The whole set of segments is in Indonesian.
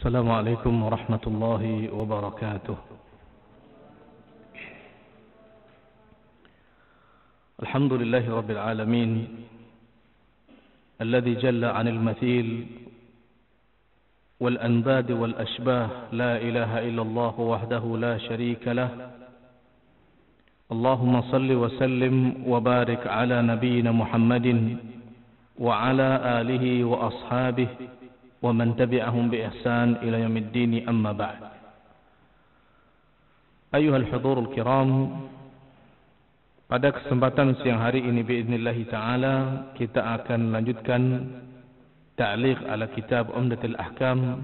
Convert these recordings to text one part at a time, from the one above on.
السلام عليكم ورحمة الله وبركاته. الحمد لله رب العالمين الذي جل عن المثيل والأنداد والأشباه، لا إله إلا الله وحده لا شريك له. اللهم صل وسلم وبارك على نبينا محمد وعلى آله وأصحابه ومن تبعهم بإحسان إلى يوم الدين، أما بعد. أيها الحضور الكرام, pada kesempatan siang hari ini biiznillah ta'ala kita akan lanjutkan ta'liq ala kitab Umdatul Ahkam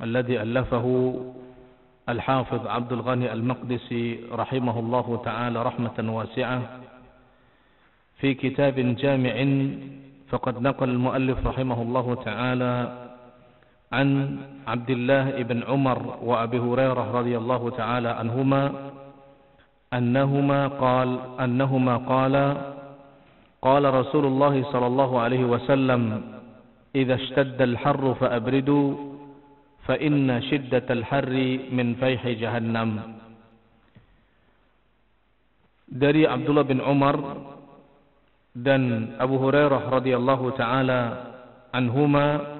alladhi allafahu Al-Hafidh Abdul Ghani Al-Maqdisi rahimahullahu ta'ala rahmatan wasi'ah fi kitabin jami'in. فقد نقل المؤلف رحمه الله تعالى عن عبد الله بن عمر وأبي هريرة رضي الله تعالى عنهما أنهما قال قال رسول الله صلى الله عليه وسلم إذا اشتد الحر فأبردوا فإن شدة الحر من فيح جهنم. Dari Abdullah bin Umar dan Abu Hurairah radhiyallahu taala anhuma,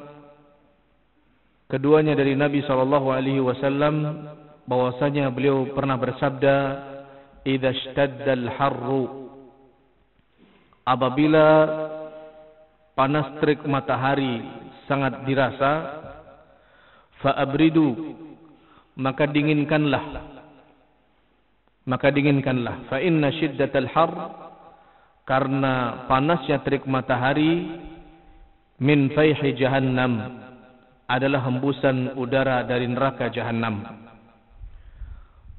keduanya dari Nabi sallallahu alaihi wasallam, bahwasanya beliau pernah bersabda, idza ishtaddal harru, apabila panas terik matahari sangat dirasa, fa abridu, maka dinginkanlah fa inna shiddatal har, karena panasnya terik matahari, min fayhi jahannam, adalah hembusan udara dari neraka jahannam.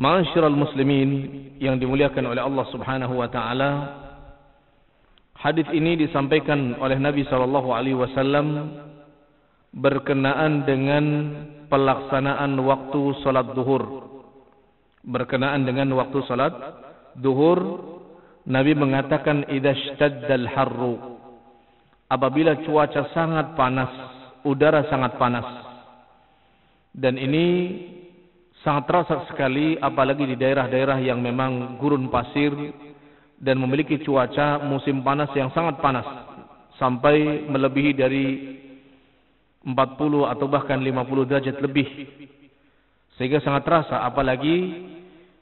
Ma'asyiral muslimin yang dimuliakan oleh Allah Subhanahu wa taala, hadis ini disampaikan oleh Nabi sallallahu alaihi wasallam berkenaan dengan pelaksanaan waktu salat zuhur. Berkenaan dengan waktu salat zuhur, Nabi mengatakan idza ishtaddal harru, apabila cuaca sangat panas, udara sangat panas. Dan ini sangat terasa sekali apalagi di daerah-daerah yang memang gurun pasir dan memiliki cuaca musim panas yang sangat panas sampai melebihi dari 40 atau bahkan 50 derajat lebih. Sehingga sangat terasa apalagi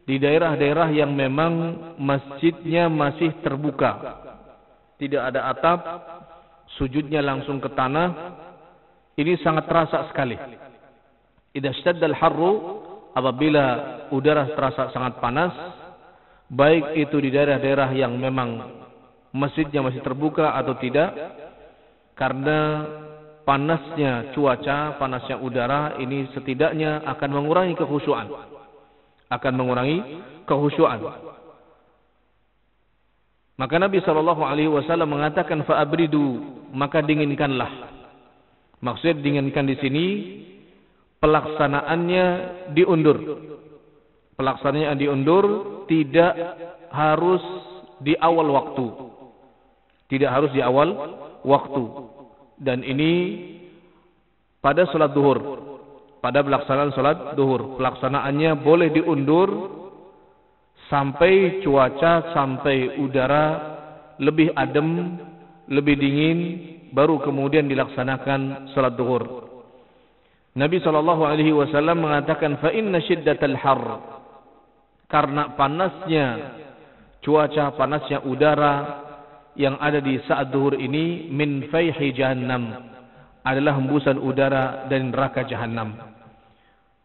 di daerah-daerah yang memang masjidnya masih terbuka, tidak ada atap, sujudnya langsung ke tanah, ini sangat terasa sekali. Idza ishtaddal harru, apabila udara terasa sangat panas, baik itu di daerah-daerah yang memang masjidnya masih terbuka atau tidak, karena panasnya cuaca, panasnya udara ini setidaknya akan mengurangi kekhusyuan. Maka Nabi sallallahu alaihi wasallam mengatakan fa'abridu, maka dinginkanlah. Maksud dinginkan di sini pelaksanaannya diundur. Pelaksanaannya diundur, tidak harus di awal waktu. Tidak harus di awal waktu. Dan ini pada salat zuhur. Pada pelaksanaan salat zuhur, pelaksanaannya boleh diundur sampai cuaca, sampai udara lebih adem, lebih dingin, baru kemudian dilaksanakan salat zuhur. Nabi sallallahu alaihi wasallam mengatakan fa inna shiddatal har, karena panasnya cuaca, panasnya udara yang ada di saat zuhur ini, min fayhi jahannam, adalah hembusan udara dari neraka jahannam.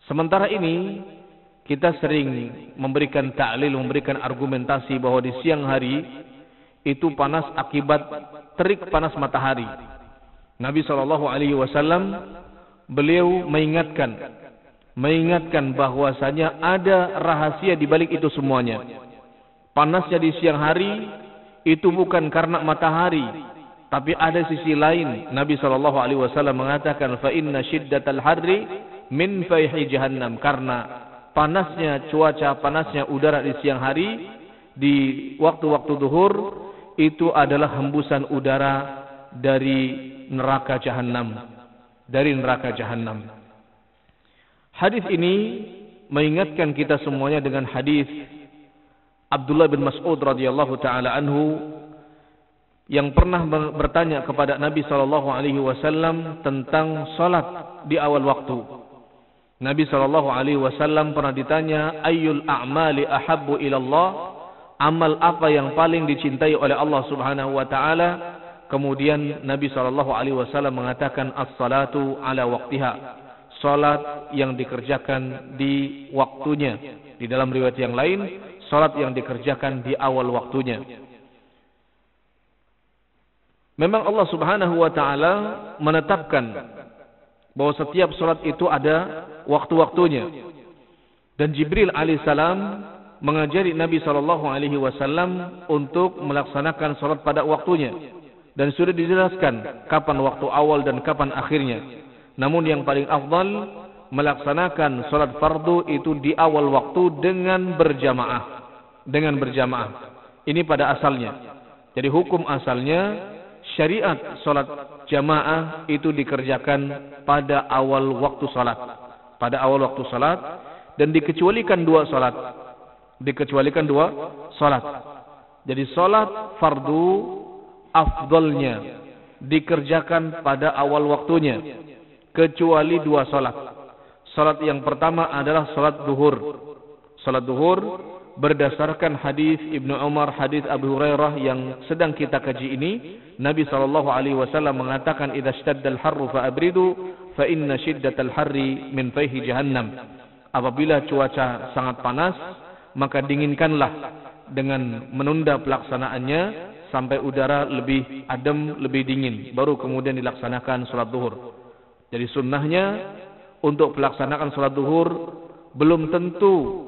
Sementara ini kita sering memberikan ta'lil, memberikan argumentasi bahwa di siang hari itu panas akibat terik panas matahari. Nabi sallallahu alaihi wasallam beliau mengingatkan bahwasanya ada rahasia di balik itu semuanya. Panasnya di siang hari itu bukan karena matahari, tapi ada sisi lain. Nabi sallallahu alaihi wasallam mengatakan fa inna shiddatal harri min fayhi jahannam, karena panasnya cuaca, panasnya udara di siang hari, di waktu-waktu zuhur, itu adalah hembusan udara dari neraka jahannam. Hadis ini mengingatkan kita semuanya dengan hadis Abdullah bin Mas'ud radhiyallahu taala anhu yang pernah bertanya kepada Nabi sallallahu alaihi wasallam tentang salat di awal waktu. Nabi sallallahu alaihi wasallam pernah ditanya, ayyul a'mali ahabbu ila Allah? Amal apa yang paling dicintai oleh Allah Subhanahu wa taala? Kemudian Nabi sallallahu alaihi wasallam mengatakan as-salatu ala waqtiha. Salat yang dikerjakan di waktunya. Di dalam riwayat yang lain, salat yang dikerjakan di awal waktunya. Memang Allah Subhanahu wa taala menetapkan bahwa setiap salat itu ada waktu-waktunya. Dan Jibril alaihissalam mengajari Nabi sallallahu alaihi wasallam untuk melaksanakan salat pada waktunya. Dan sudah dijelaskan kapan waktu awal dan kapan akhirnya. Namun yang paling afdal melaksanakan salat fardu itu di awal waktu dengan berjamaah. Dengan berjamaah. Ini pada asalnya. Jadi hukum asalnya syariat salat jamaah itu dikerjakan pada awal waktu salat. Pada awal waktu salat dan dikecualikan dua salat. Dikecualikan dua salat. Jadi salat fardu afdalnya dikerjakan pada awal waktunya. Kecuali dua salat. Salat yang pertama adalah salat duhur. Salat duhur berdasarkan hadis Ibnu Umar, hadis Abu Hurairah yang sedang kita kaji ini, Nabi sallallahu alaihi wasallam mengatakan idza shtaddal harru fa abridu fa inna shiddatal harri min fayhi jahannam. Apabila cuaca sangat panas, maka dinginkanlah dengan menunda pelaksanaannya sampai udara lebih adem, lebih dingin, baru kemudian dilaksanakan salat duhur. Jadi sunnahnya untuk pelaksanaan salat duhur belum tentu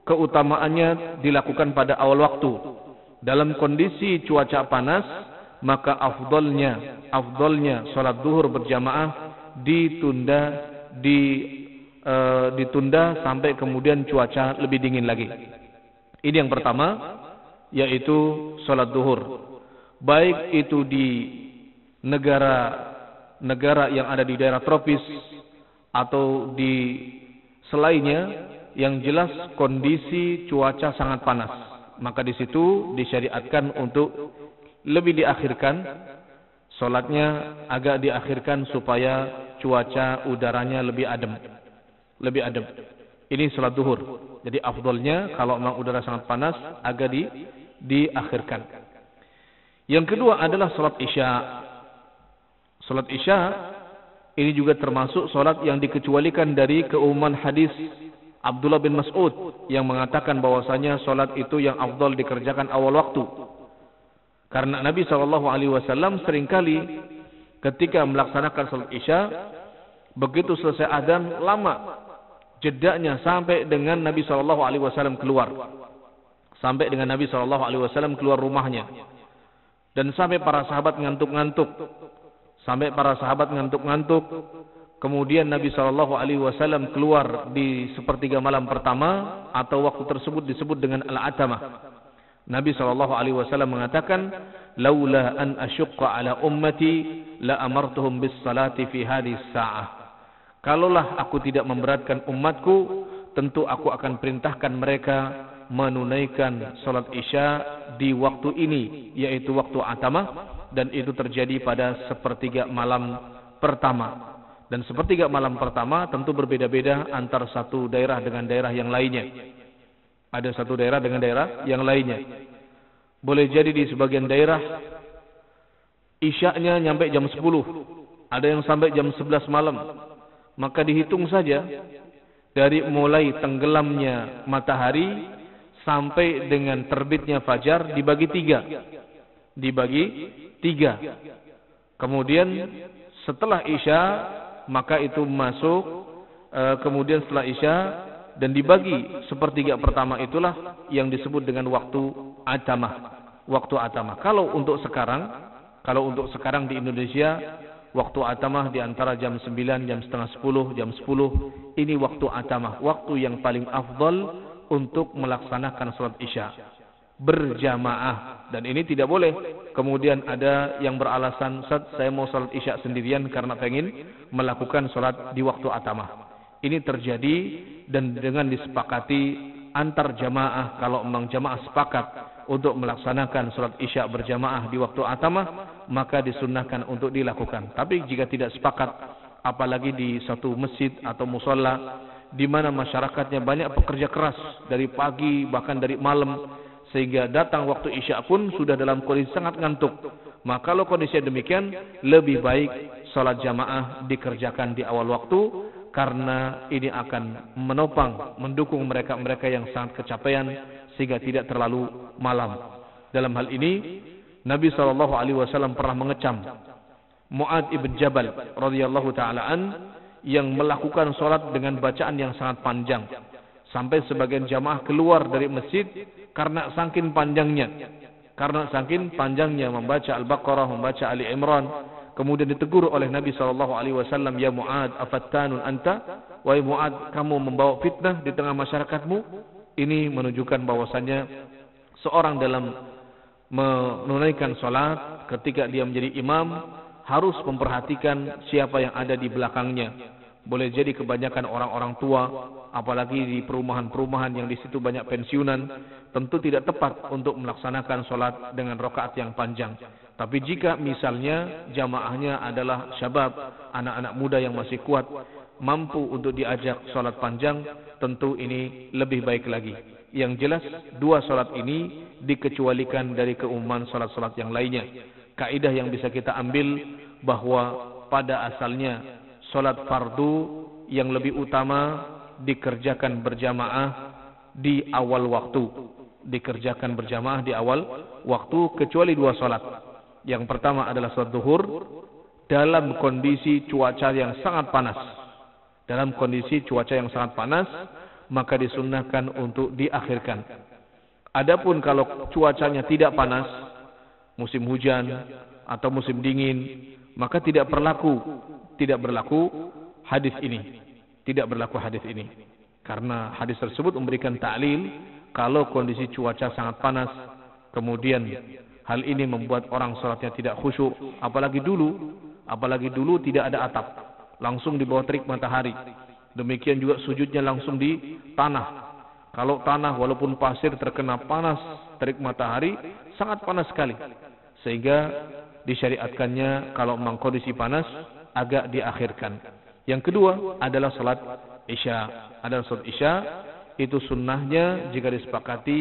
keutamaannya dilakukan pada awal waktu. Dalam kondisi cuaca panas, maka afdalnya salat duhur berjamaah ditunda sampai kemudian cuaca lebih dingin lagi. Ini yang pertama, yaitu salat duhur. Baik itu di negara yang ada di daerah tropis atau di selainnya, yang jelas kondisi cuaca sangat panas, maka di situ disyariatkan untuk lebih diakhirkan salatnya, agak diakhirkan supaya cuaca udaranya lebih adem. Ini salat duhur. Jadi afdalnya kalau memang udara sangat panas agak diakhirkan. Yang kedua adalah salat isya. Salat isya ini juga termasuk salat yang dikecualikan dari keumuman hadis Abdullah bin Mas'ud yang mengatakan bahwasanya salat itu yang afdal dikerjakan awal waktu. Karena Nabi SAW seringkali ketika melaksanakan salat isya, begitu selesai adzan lama jedanya sampai dengan Nabi SAW keluar. Sampai dengan Nabi SAW keluar rumahnya. Dan sampai para sahabat ngantuk-ngantuk. Kemudian Nabi SAW keluar di sepertiga malam pertama, atau waktu tersebut disebut dengan al-atamah. Nabi SAW mengatakan, laula an asyqa ala ummati la amartuhum bis salati fi hadhihi sa'ah. Kalaulah aku tidak memberatkan umatku, tentu aku akan perintahkan mereka menunaikan salat isya di waktu ini, yaitu waktu atamah, dan itu terjadi pada sepertiga malam pertama. Dan sepertiga malam pertama tentu berbeda-beda antara satu daerah dengan daerah yang lainnya. Ada satu daerah dengan daerah yang lainnya. Boleh jadi di sebagian daerah isyaknya nyampe jam 10. Ada yang sampai jam 11 malam. Maka dihitung saja dari mulai tenggelamnya matahari sampai dengan terbitnya fajar dibagi 3. Kemudian setelah isya maka itu masuk, kemudian setelah isya dan dibagi sepertiga pertama, itulah yang disebut dengan waktu atamah. Kalau untuk sekarang di Indonesia, waktu atamah di antara jam 9, jam setengah 10, jam 10, ini waktu atamah, waktu yang paling afdal untuk melaksanakan salat isya berjamaah. Dan ini tidak boleh kemudian ada yang beralasan, Ustaz, saya mau salat isya sendirian karena pengen melakukan salat di waktu atamah. ini terjadi dan dengan disepakati antar jamaah, kalau memang jamaah sepakat untuk melaksanakan salat isya berjamaah di waktu atamah, maka disunnahkan untuk dilakukan. Tapi jika tidak sepakat, apalagi di satu masjid atau musalla di mana masyarakatnya banyak pekerja keras dari pagi bahkan dari malam, sehingga datang waktu isya pun sudah dalam kondisi sangat ngantuk, maka kalau kondisi demikian lebih baik salat jamaah dikerjakan di awal waktu, karena ini akan menopang, mendukung mereka-mereka yang sangat kecapean sehingga tidak terlalu malam. Dalam hal ini Nabi SAW pernah mengecam Mu'adz ibn Jabal radhiyallahu taala an yang melakukan salat dengan bacaan yang sangat panjang, sampai sebagian jamaah keluar dari masjid karena saking panjangnya. Karena saking panjangnya membaca Al-Baqarah, membaca Ali Imran, kemudian ditegur oleh Nabi SAW, "Ya Mu'adz, afattanun anta?" Wahai Mu'adz, kamu membawa fitnah di tengah masyarakatmu. Ini menunjukkan bahwasanya seorang dalam menunaikan salat ketika dia menjadi imam harus memperhatikan siapa yang ada di belakangnya. Boleh jadi kebanyakan orang-orang tua, apalagi di perumahan-perumahan yang di situ banyak pensiunan, tentu tidak tepat untuk melaksanakan salat dengan rakaat yang panjang. Tapi jika misalnya jamaahnya adalah syabab, anak-anak muda yang masih kuat, mampu untuk diajak salat panjang, tentu ini lebih baik lagi. Yang jelas, dua salat ini dikecualikan dari keumuman salat-salat yang lainnya. Kaidah yang bisa kita ambil bahwa pada asalnya salat fardu yang lebih utama dikerjakan berjamaah di awal waktu. Dikerjakan berjamaah di awal waktu kecuali dua salat. Yang pertama adalah salat zuhur dalam kondisi cuaca yang sangat panas. Dalam kondisi cuaca yang sangat panas, maka disunnahkan untuk diakhirkan. Adapun kalau cuacanya tidak panas, musim hujan atau musim dingin, maka tidak berlaku hadis ini. Tidak berlaku hadis ini. Karena hadis tersebut memberikan ta'lil kalau kondisi cuaca sangat panas, kemudian hal ini membuat orang salatnya tidak khusyuk, apalagi dulu tidak ada atap, langsung di bawah terik matahari. Demikian juga sujudnya langsung di tanah. Kalau tanah walaupun pasir terkena panas terik matahari, sangat panas sekali. Sehingga disyariatkannya kalau memang kondisi panas agak diakhirkan. Yang kedua adalah salat isya. Salat isya itu sunnahnya jika disepakati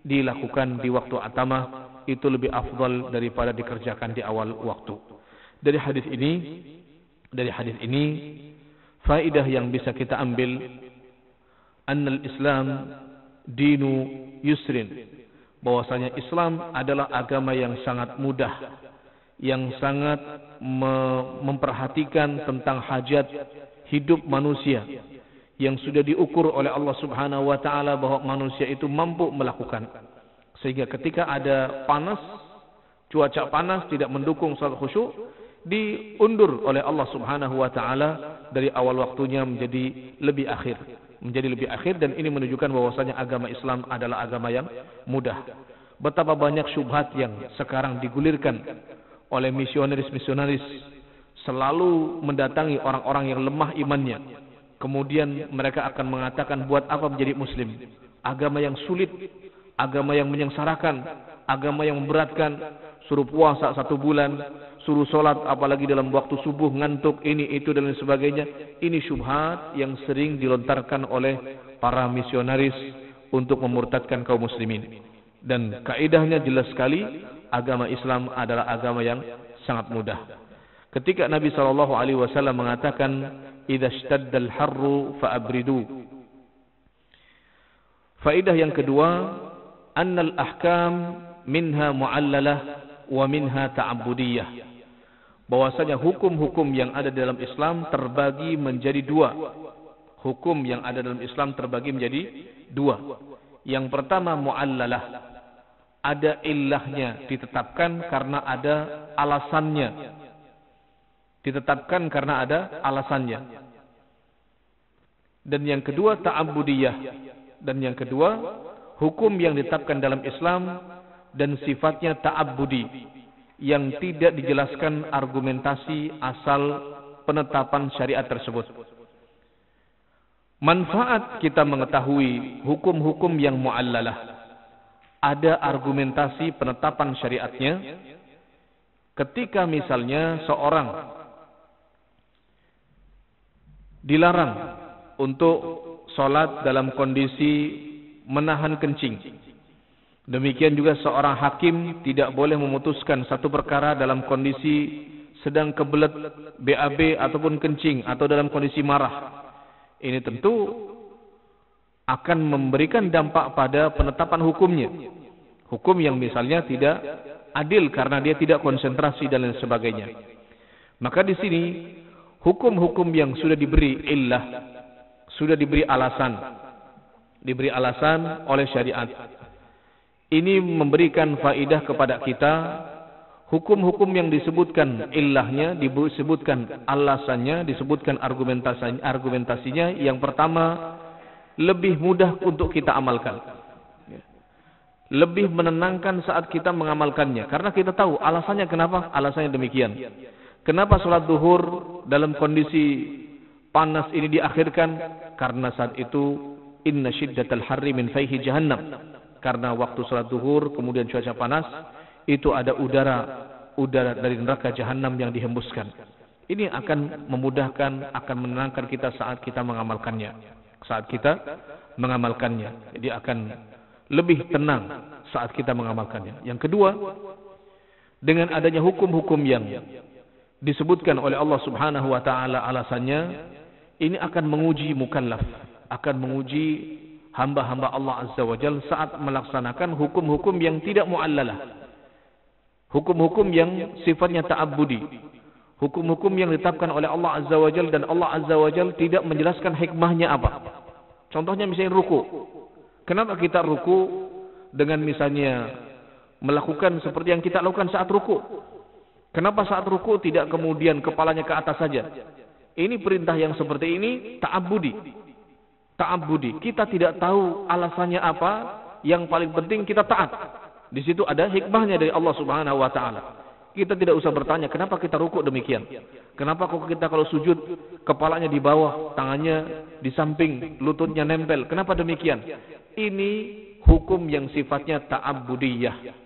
dilakukan di waktu atamah, itu lebih afdal daripada dikerjakan di awal waktu. Dari hadis ini faedah yang bisa kita ambil, annal Islam dinu yusrin, bahwasanya Islam adalah agama yang sangat mudah, yang sangat memperhatikan tentang hajat hidup manusia, yang sudah diukur oleh Allah Subhanahu wa taala bahwa manusia itu mampu melakukan. Sehingga ketika ada panas, cuaca panas tidak mendukung salat khusyuk, diundur oleh Allah Subhanahu wa taala dari awal waktunya menjadi lebih akhir, dan ini menunjukkan bahwasanya agama Islam adalah agama yang mudah. Betapa banyak syubhat yang sekarang digulirkan oleh misionaris selalu mendatangi orang-orang yang lemah imannya. Kemudian mereka akan mengatakan, buat apa menjadi muslim? Agama yang sulit, agama yang menyengsarakan, agama yang memberatkan, suruh puasa 1 bulan, suruh sholat apalagi dalam waktu subuh, ngantuk, ini itu dan lain sebagainya. Ini syubhat yang sering dilontarkan oleh para misionaris untuk memurtadkan kaum muslimin. Dan kaidahnya jelas sekali, agama Islam adalah agama yang sangat mudah. Ketika Nabi SAW mengatakan, idza ishtaddal harru fa'abridu. Faedah yang kedua, annal ahkam minha mu'allalah wa minha ta'abbudiyah. Bahwasanya hukum-hukum yang ada dalam Islam terbagi menjadi dua. Hukum yang ada dalam Islam terbagi menjadi dua. Yang pertama mu'allalah, ada illahnya, ditetapkan karena ada alasannya. Ditetapkan karena ada alasannya. Dan yang kedua ta'abbudiyah. Dan yang kedua, hukum yang ditetapkan dalam Islam dan sifatnya ta'abbudi, yang tidak dijelaskan argumentasi asal penetapan syariat tersebut. Manfaat kita mengetahui hukum-hukum yang mu'allalah. Ada argumentasi penetapan syariatnya. Ketika misalnya seorang dilarang untuk sholat dalam kondisi menahan kencing. Demikian juga seorang hakim tidak boleh memutuskan satu perkara dalam kondisi sedang kebelet, BAB ataupun kencing atau dalam kondisi marah. Ini tentu akan memberikan dampak pada penetapan hukumnya. Hukum yang misalnya tidak adil karena dia tidak konsentrasi dan lain sebagainya. Maka di sini hukum-hukum yang sudah diberi illah, sudah diberi alasan oleh syariat. Ini memberikan faidah kepada kita. Hukum-hukum yang disebutkan illahnya, disebutkan alasannya, disebutkan argumentasinya. Yang pertama, lebih mudah untuk kita amalkan. Lebih menenangkan saat kita mengamalkannya. Karena kita tahu alasannya kenapa, alasannya demikian. Kenapa sholat duhur dalam kondisi panas ini diakhirkan? Karena saat itu, inna syiddatal harri min fayhi jahannam. Karena waktu sholat duhur, kemudian cuaca panas, itu ada udara dari neraka jahanam yang dihembuskan. Ini akan memudahkan, akan menenangkan kita saat kita mengamalkannya. Jadi akan lebih tenang saat kita mengamalkannya. Yang kedua, dengan adanya hukum-hukum yang disebutkan oleh Allah Subhanahu wa taala alasannya, ini akan menguji mukallaf, akan menguji hamba-hamba Allah Azza wa Jalla saat melaksanakan hukum-hukum yang tidak mu'allalah. Hukum-hukum yang sifatnya ta'abbudi. Hukum-hukum yang ditetapkan oleh Allah Azza wa Jalla dan Allah Azza wa Jalla tidak menjelaskan hikmahnya apa. Contohnya misalnya ruku. Kenapa kita ruku dengan misalnya melakukan seperti yang kita lakukan saat ruku? Kenapa saat ruku tidak kemudian kepalanya ke atas saja? Ini perintah yang seperti ini ta'abbudi. Ta'abbudi. Kita tidak tahu alasannya apa, yang paling penting kita taat. Di situ ada hikmahnya dari Allah Subhanahu wa taala. Kita tidak usah bertanya kenapa kita rukuk demikian. Kenapa kok kita kalau sujud kepalanya di bawah, tangannya di samping, lututnya nempel. Kenapa demikian? Ini hukum yang sifatnya ta'abbudiyah.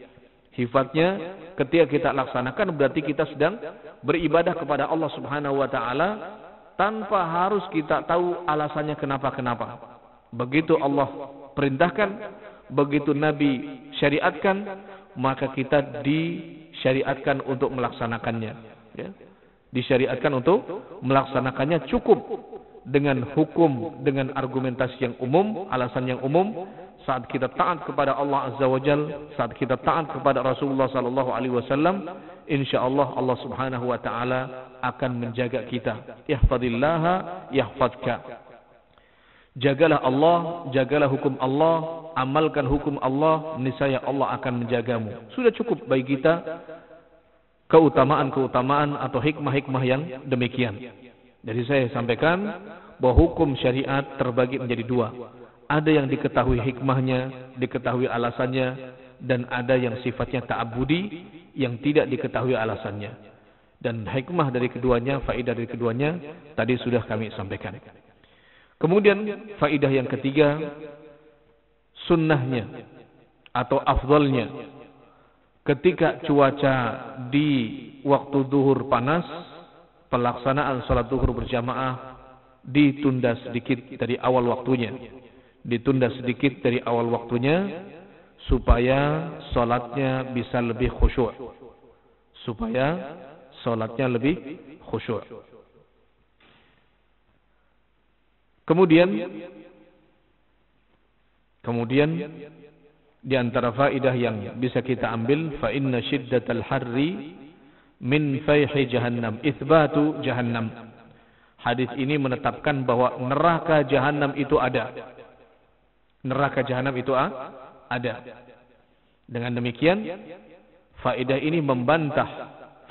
Sifatnya ketika kita laksanakan berarti kita sedang beribadah kepada Allah Subhanahu wa taala tanpa harus kita tahu alasannya kenapa. Begitu Allah perintahkan, begitu Nabi syariatkan, maka kita disyariatkan untuk melaksanakannya. Ya. Disyariatkan untuk melaksanakannya cukup dengan hukum, dengan argumentasi yang umum, alasan yang umum. Saat kita taat kepada Allah Azza wa Jalla, saat kita taat kepada Rasulullah sallallahu alaihi wasallam, insyaallah Allah Subhanahu wa taala akan menjaga kita. Ihfazillaha yahfazka. Jagalah Allah, jagalah hukum Allah, amalkan hukum Allah, niscaya Allah akan menjagamu. Sudah cukup bagi kita keutamaan-keutamaan atau hikmah-hikmah yang demikian. Jadi saya sampaikan bahwa hukum syariat terbagi menjadi dua. Ada yang diketahui hikmahnya, diketahui alasannya, dan ada yang sifatnya ta'abbudi yang tidak diketahui alasannya. Dan hikmah dari keduanya, faedah dari keduanya tadi sudah kami sampaikan. Kemudian faedah yang ketiga, sunnahnya atau afdalnya. Ketika cuaca di waktu zuhur panas, pelaksanaan salat zuhur berjamaah ditunda sedikit dari awal waktunya. Ditunda sedikit dari awal waktunya supaya salatnya bisa lebih khusyuk. Supaya salatnya lebih khusyuk. Kemudian di antara faedah yang bisa kita ambil, fa inna syiddatal harri min fayhi jahannam, itsbatu jahannam. Hadis ini menetapkan bahwa neraka jahannam itu ada. Neraka jahannam itu ada. Dengan demikian, faedah ini membantah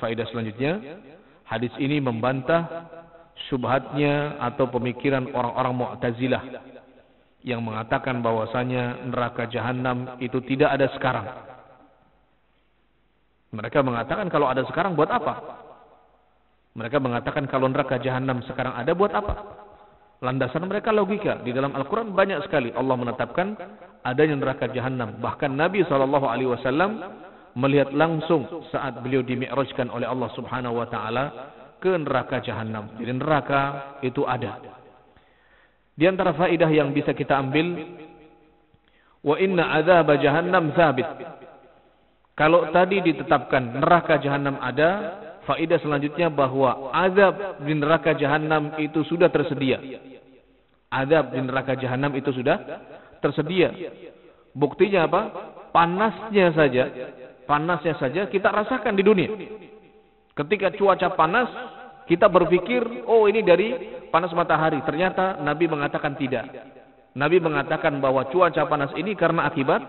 faedah selanjutnya. Hadis ini membantah syubhatnya atau pemikiran orang-orang Mu'tazilah yang mengatakan bahwasanya neraka jahanam itu tidak ada sekarang. Mereka mengatakan kalau ada sekarang buat apa? Mereka mengatakan kalau neraka jahanam sekarang ada buat apa? Landasan mereka logika. Di dalam Al-Quran banyak sekali Allah menetapkan adanya neraka jahanam. Bahkan Nabi SAW melihat langsung saat beliau dimi'rajkan oleh Allah Subhanahu wa taala ke neraka jahanam. Jadi neraka itu ada. Di antara faedah yang bisa kita ambil, wa inna adzab jahannam tsabit. Kalau tadi ditetapkan neraka jahanam ada, faedah selanjutnya bahwa azab di neraka jahanam itu sudah tersedia. Azab di neraka jahanam itu sudah tersedia. Buktinya apa? Panasnya saja kita rasakan di dunia. Ketika cuaca panas, kita berpikir, oh ini dari panas matahari. Ternyata Nabi mengatakan tidak. Nabi mengatakan bahwa cuaca panas ini karena akibat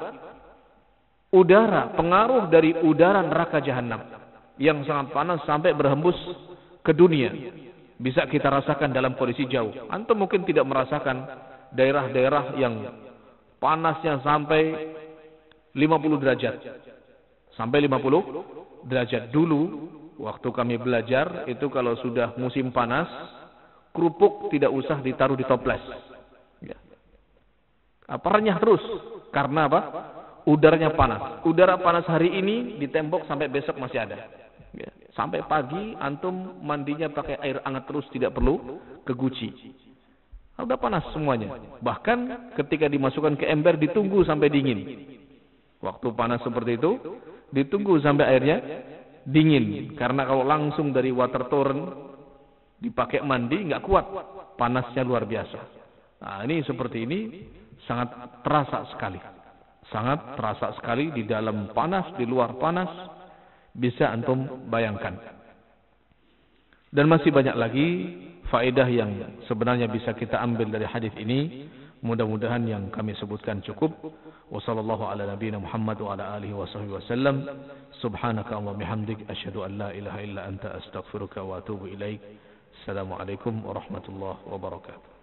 udara, pengaruh dari udara neraka jahanam yang sangat panas sampai berhembus ke dunia. Bisa kita rasakan dalam kondisi jauh. Antum mungkin tidak merasakan daerah-daerah yang panasnya sampai 50 derajat. Sampai 50 derajat. Dulu waktu kami belajar itu kalau sudah musim panas, kerupuk tidak usah ditaruh di toples. Ya. Renyah terus. Karena apa? Udaranya panas. Udara panas hari ini di tembok sampai besok masih ada. Ya. Sampai pagi antum mandinya pakai air hangat terus, tidak perlu ke guci. Udah panas semuanya. Bahkan ketika dimasukkan ke ember ditunggu sampai dingin. Waktu panas seperti itu ditunggu sampai airnya dingin. Karena kalau langsung dari water torrent dipakai mandi nggak kuat. Panasnya luar biasa. Nah, ini seperti ini sangat terasa sekali. Sangat terasa sekali di dalam panas, di luar panas. Bisa antum bayangkan. Dan masih banyak lagi faedah yang sebenarnya bisa kita ambil dari hadis ini. Mudah-mudahan yang kami sebutkan cukup. Wassallallahu ala nabiyina Muhammad wa ala alihi wa sahbihi wasallam. Subhanaka wa bihamdik asyhadu an la ilaha illa anta astaghfiruka wa atubu ilaik. Assalamualaikum warahmatullahi wabarakatuh.